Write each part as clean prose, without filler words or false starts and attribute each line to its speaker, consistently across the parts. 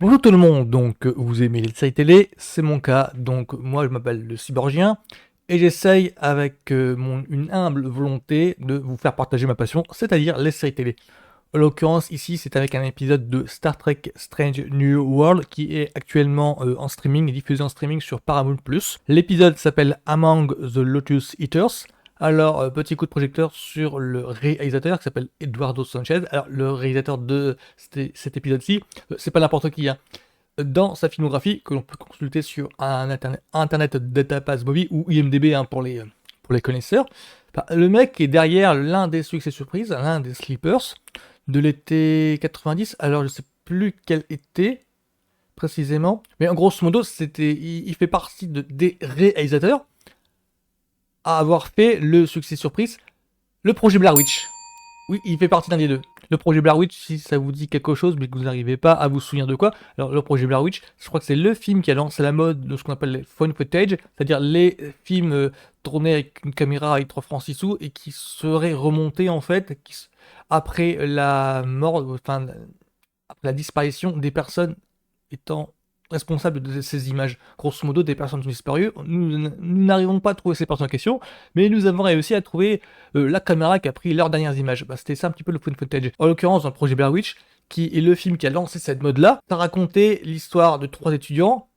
Speaker 1: Bonjour tout le monde, donc vous aimez les séries télé, c'est mon cas, donc moi je m'appelle le Cyborgien et j'essaye avec une humble volonté de vous faire partager ma passion, c'est-à-dire les séries télé. En l'occurrence ici c'est avec un épisode de Star Trek Strange New World qui est actuellement en streaming et diffusé en streaming sur Paramount+. L'épisode s'appelle Among the Lotus Eaters. Alors, petit coup de projecteur sur le réalisateur qui s'appelle Eduardo Sanchez. Alors, le réalisateur de cet épisode-ci, c'est pas n'importe qui, hein. Dans sa filmographie, que l'on peut consulter sur un internet Datapass Movie ou IMDb hein, pour les connaisseurs, bah, le mec est derrière l'un des succès surprises, l'un des sleepers de l'été 90. Alors, je sais plus quel été précisément, mais en grosso modo, il fait partie des réalisateurs à avoir fait le succès surprise, le projet Blair Witch. Oui, il fait partie d'un des deux. Le projet Blair Witch, si ça vous dit quelque chose, mais que vous n'arrivez pas à vous souvenir de quoi, alors le projet Blair Witch, je crois que c'est le film qui a lancé la mode de ce qu'on appelle les found footage, c'est-à-dire les films tournés avec une caméra avec 3 francs 6 sous et qui seraient remontés en fait après la mort, enfin après la disparition des personnes étant responsables de ces images. Grosso modo, des personnes sont disparues. Nous n'arrivons pas à trouver ces personnes en question, mais nous avons réussi à trouver la caméra qui a pris leurs dernières images. Bah, c'était ça un petit peu le found footage. En l'occurrence, dans le projet Blair Witch, qui est le film qui a lancé cette mode-là, ça racontait l'histoire de 3 étudiants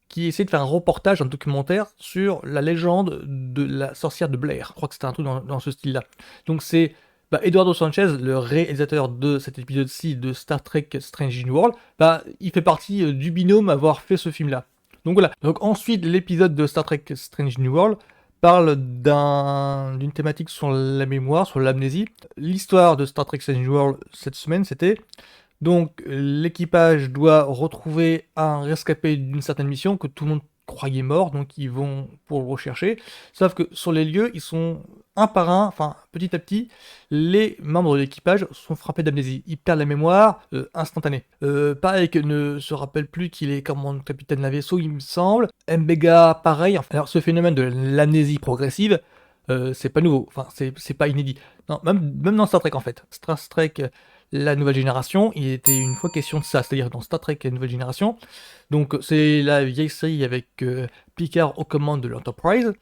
Speaker 1: qui essayaient de faire un reportage, un documentaire sur la légende de la sorcière de Blair. Je crois que c'était un truc dans ce style-là. Donc c'est Eduardo Sanchez, le réalisateur de cet épisode-ci de Star Trek Strange New World, il fait partie du binôme à avoir fait ce film-là. Donc voilà. Donc ensuite, l'épisode de Star Trek Strange New World parle d'une thématique sur la mémoire, sur l'amnésie. L'histoire de Star Trek Strange New World cette semaine, c'était donc l'équipage doit retrouver un rescapé d'une certaine mission que tout le monde croyait mort, donc ils vont pour le rechercher. Sauf que sur les lieux, ils sont un par un, enfin petit à petit, les membres de l'équipage sont frappés d'amnésie. Ils perdent la mémoire instantanée. Pareil que ne se rappelle plus qu'il est comme capitaine d'un vaisseau, il me semble. Mbega, pareil. Alors ce phénomène de l'amnésie progressive, c'est pas nouveau, enfin c'est pas inédit. Non, même dans Star Trek en fait. Star Trek la nouvelle génération, il était une fois question de ça, c'est-à-dire dans Star Trek la nouvelle génération. Donc c'est la vieille série avec Picard aux commandes de l'Enterprise,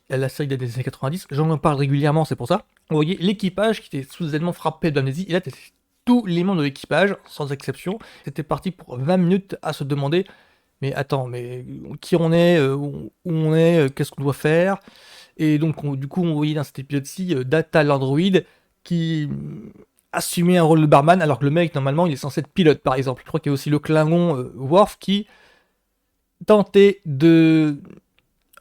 Speaker 1: la série des années 90, j'en parle régulièrement, c'est pour ça. Vous voyez l'équipage qui était soudainement frappé d'amnésie, et là c'était tous les membres de l'équipage, sans exception, c'était parti pour 20 minutes à se demander mais attends, mais qui on est, où on est, qu'est-ce qu'on doit faire. Et donc du coup on voyait dans cet épisode-ci Data l'android qui assumait un rôle de barman alors que le mec normalement il est censé être pilote par exemple. Je crois qu'il y a aussi le Klingon Worf qui tentait de...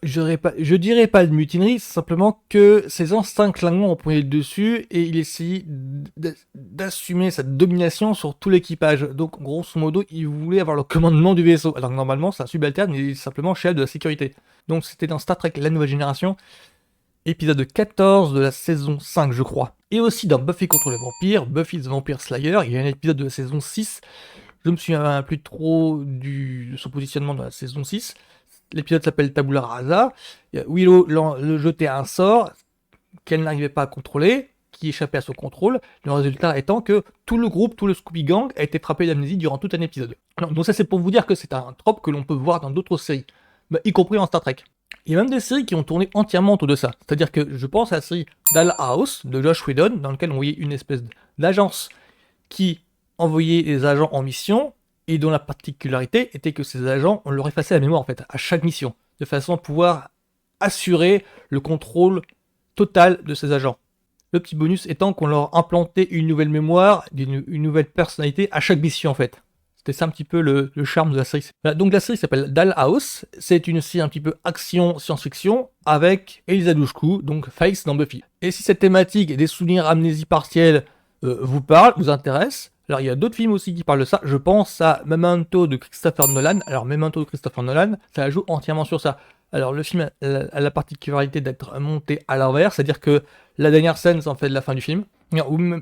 Speaker 1: Je dirais pas de mutinerie, c'est simplement que ses instincts Klingons ont pris le dessus et il essayait d'assumer sa domination sur tout l'équipage. Donc grosso modo il voulait avoir le commandement du vaisseau. Alors que normalement c'est un subalterne, il est simplement chef de la sécurité. Donc c'était dans Star Trek La Nouvelle Génération, épisode 14 de la saison 5 je crois. Et aussi dans Buffy contre les vampires, Buffy the Vampire Slayer, il y a un épisode de la saison 6, je me souviens plus trop de son positionnement dans la saison 6, l'épisode s'appelle Tabula Rasa, Willow le jetait un sort qu'elle n'arrivait pas à contrôler, qui échappait à son contrôle, le résultat étant que tout le groupe, tout le Scooby Gang a été frappé d'amnésie durant tout un épisode. Donc ça c'est pour vous dire que c'est un trope que l'on peut voir dans d'autres séries, y compris en Star Trek. Il y a même des séries qui ont tourné entièrement autour de ça. C'est-à-dire que je pense à la série Dollhouse de Joss Whedon, dans laquelle on voyait une espèce d'agence qui envoyait des agents en mission, et dont la particularité était que ces agents, on leur effaçait la mémoire en fait, à chaque mission, de façon à pouvoir assurer le contrôle total de ces agents. Le petit bonus étant qu'on leur implantait une nouvelle mémoire, une nouvelle personnalité à chaque mission en fait. C'était ça un petit peu le charme de la série. Donc la série s'appelle Dollhouse, c'est une série un petit peu action science-fiction avec Elisa Dushku, donc Face dans Buffy. Et si cette thématique des souvenirs amnésie partielle vous parle, vous intéresse, alors il y a d'autres films aussi qui parlent de ça, je pense à Memento de Christopher Nolan. Alors Memento de Christopher Nolan, ça joue entièrement sur ça. Alors le film a la particularité d'être monté à l'envers, c'est-à-dire que la dernière scène c'est en fait la fin du film.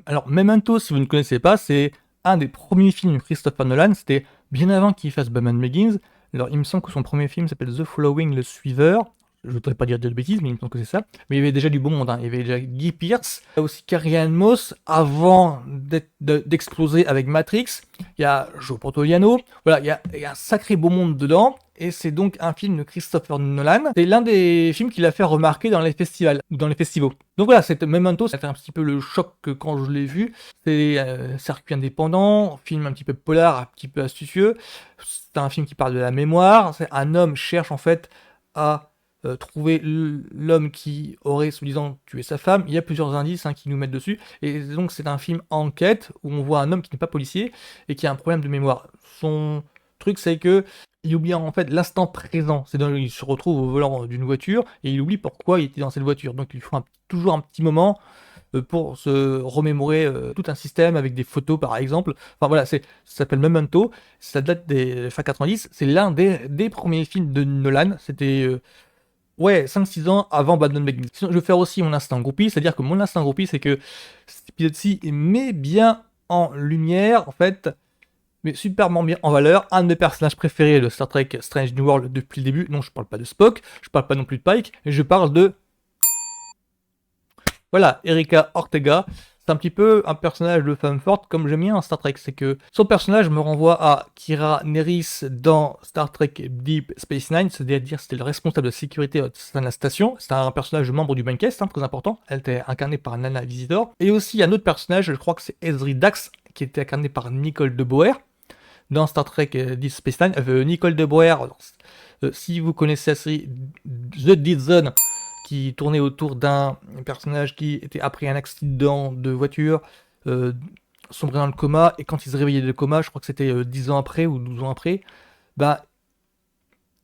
Speaker 1: Alors Memento, si vous ne connaissez pas, c'est un des premiers films de Christopher Nolan, c'était bien avant qu'il fasse Batman Begins. Alors il me semble que son premier film s'appelle The Following, le suiveur. Je voudrais pas dire de bêtises, mais il me semble que c'est ça. Mais il y avait déjà du beau monde, hein. Il y avait déjà Guy Pearce, il y a aussi Carrie-Anne Moss, avant d'exploser avec Matrix. Il y a Joe Pantoliano. Voilà, il y a un sacré beau monde dedans. Et c'est donc un film de Christopher Nolan. C'est l'un des films qui l'a fait remarquer dans les festivals, ou dans les festivals. Donc voilà, c'est Memento, ça fait un petit peu le choc quand je l'ai vu. C'est circuit indépendant, film un petit peu polar, un petit peu astucieux. C'est un film qui parle de la mémoire. C'est un homme cherche en fait à trouver l'homme qui aurait soi-disant tué sa femme. Il y a plusieurs indices qui nous mettent dessus. Et donc c'est un film enquête où on voit un homme qui n'est pas policier et qui a un problème de mémoire. Son truc c'est que il oublie en fait l'instant présent. C'est dans il se retrouve au volant d'une voiture et il oublie pourquoi il était dans cette voiture. Donc il faut toujours un petit moment pour se remémorer tout un système avec des photos par exemple. Enfin voilà, ça s'appelle Memento, ça date des fin 90, c'est l'un des premiers films de Nolan, c'était ouais, 5-6 ans avant Batman Begins. Sinon, je vais faire aussi mon instant groupie, c'est-à-dire que mon instant groupie, c'est que cet épisode-ci met bien en lumière, en fait, mais superment bien en valeur, un de mes personnages préférés de Star Trek Strange New World depuis le début. Non, je parle pas de Spock, je parle pas non plus de Pike, je parle de... Voilà, Erika Ortega. C'est un petit peu un personnage de femme forte comme j'aime bien en Star Trek. C'est que son personnage me renvoie à Kira Nerys dans Star Trek Deep Space Nine, c'est-à-dire c'était le responsable de sécurité de la station. C'est un personnage membre du Bancast, très important. Elle était incarnée par Nana Visitor. Et aussi un autre personnage, je crois que c'est Ezri Dax, qui était incarné par Nicole de Boer dans Star Trek Deep Space Nine. Nicole de Boer, si vous connaissez la série The Dead Zone, qui tournait autour d'un personnage qui était après un accident de voiture, sombré dans le coma, et quand il se réveillait de coma, je crois que c'était 10 ans après ou 12 ans après, bah,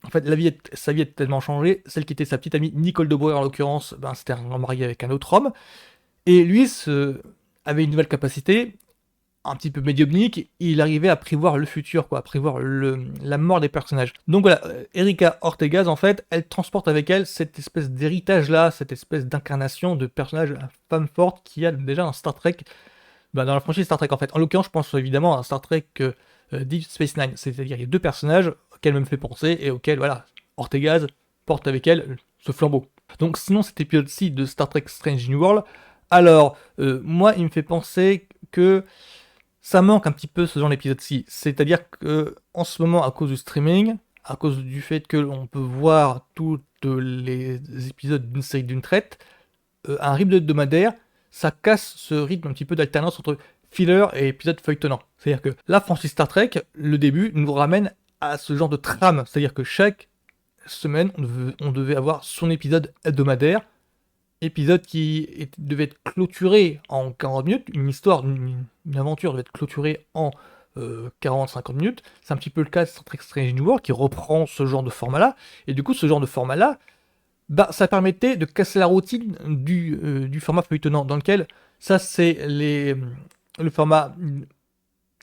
Speaker 1: en fait, sa vie a tellement changé. Celle qui était sa petite amie, Nicole de Boer en l'occurrence, ben, c'était marié avec un autre homme, et lui avait une nouvelle capacité, un petit peu médiumnique, il arrivait à prévoir le futur, quoi, à prévoir la mort des personnages. Donc voilà, Erika Ortegas, en fait, elle transporte avec elle cette espèce d'héritage-là, cette espèce d'incarnation de personnage femme forte qu'il y a déjà dans Star Trek, dans la franchise Star Trek en fait. En l'occurrence, je pense évidemment à Star Trek Deep Space Nine, c'est-à-dire il y a deux personnages auxquels elle me fait penser et auxquels, voilà, Ortegas porte avec elle ce flambeau. Donc sinon, cet épisode-ci de Star Trek Strange New World, alors, moi, il me fait penser que ça manque un petit peu ce genre d'épisode-ci. C'est-à-dire que en ce moment, à cause du streaming, à cause du fait que l'on peut voir tous les épisodes d'une série d'une traite, un rythme hebdomadaire, ça casse ce rythme un petit peu d'alternance entre filler et épisode feuilletonnant. C'est-à-dire que la franchise Star Trek, le début, nous ramène à ce genre de trame. C'est-à-dire que chaque semaine, on devait avoir son épisode hebdomadaire, épisode qui devait être clôturé en 40 minutes, une histoire, une aventure devait être clôturée en 40-50 minutes. C'est un petit peu le cas de Star Trek Strange New World qui reprend ce genre de format-là. Et du coup, ce genre de format-là, bah, ça permettait de casser la routine du format feuilletonnant, dans lequel, ça c'est le format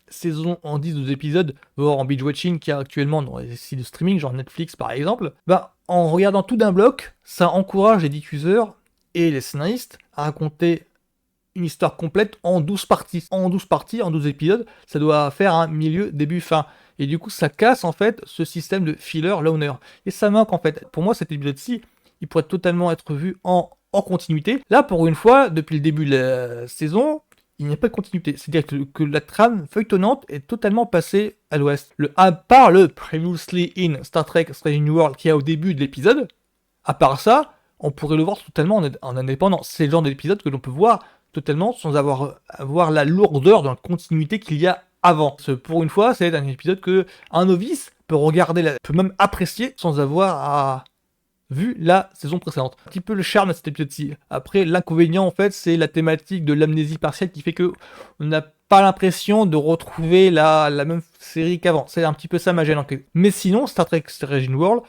Speaker 1: saison en 10-12 épisodes, voire en binge-watching qu'il y a actuellement dans les sites de streaming, genre Netflix par exemple. Bah, en regardant tout d'un bloc, ça encourage les diffuseurs et les scénaristes à raconter une histoire complète en 12 parties. En 12 parties, en 12 épisodes, ça doit faire un milieu, début, fin. Et du coup, ça casse en fait ce système de filler-loner. Et ça manque en fait. Pour moi, cet épisode-ci, il pourrait totalement être vu en continuité. Là, pour une fois, depuis le début de la saison, il n'y a pas de continuité. C'est-à-dire que la trame feuilletonnante est totalement passée à l'ouest. À part le Previously in Star Trek Strange New World qu'il y a au début de l'épisode, à part ça, on pourrait le voir totalement en indépendant. C'est le genre d'épisode que l'on peut voir totalement sans avoir la lourdeur de la continuité qu'il y a avant. Pour une fois, c'est un épisode que un novice peut regarder, peut même apprécier sans avoir vu la saison précédente. Un petit peu le charme de cet épisode-ci. Après, l'inconvénient, en fait, c'est la thématique de l'amnésie partielle qui fait que on n'a pas l'impression de retrouver la même série qu'avant. C'est un petit peu ça ma gêne en fait. Mais sinon, Star Trek Strange New World,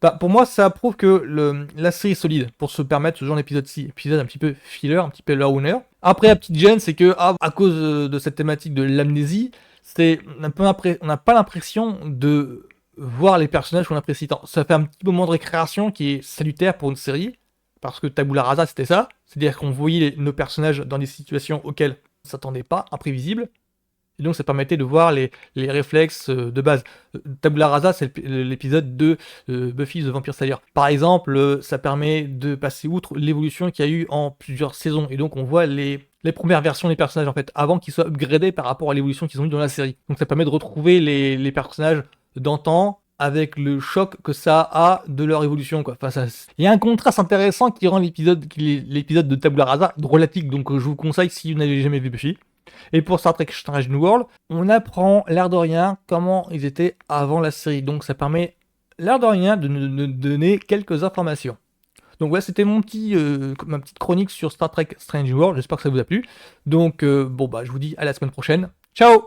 Speaker 1: bah, pour moi, ça prouve que la série est solide pour se permettre ce genre d'épisode-ci. Épisode un petit peu filler, un petit peu loner. Après, la petite gêne, c'est que à cause de cette thématique de l'amnésie, on n'a pas l'impression de voir les personnages qu'on apprécie tant. Ça fait un petit moment de récréation qui est salutaire pour une série, parce que Tabula Rasa, c'était ça. C'est-à-dire qu'on voyait nos personnages dans des situations auxquelles on ne s'attendait pas, imprévisibles. Et donc ça permettait de voir les réflexes de base. Tabula Rasa, c'est l'épisode de Buffy the Vampire Slayer. Par exemple, ça permet de passer outre l'évolution qu'il y a eu en plusieurs saisons. Et donc on voit les premières versions des personnages en fait, avant qu'ils soient upgradés par rapport à l'évolution qu'ils ont eu dans la série. Donc ça permet de retrouver les personnages d'antan avec le choc que ça a de leur évolution, quoi. Enfin, il y a un contraste intéressant qui rend l'épisode de Tabula Rasa drôlatique, donc je vous conseille si vous n'avez jamais vu Buffy. Et pour Star Trek Strange New World, on apprend, l'air de rien, comment ils étaient avant la série. Donc ça permet, l'air de rien, de nous donner quelques informations. Donc voilà, c'était ma petite chronique sur Star Trek Strange New World. J'espère que ça vous a plu. Donc bon bah je vous dis à la semaine prochaine. Ciao!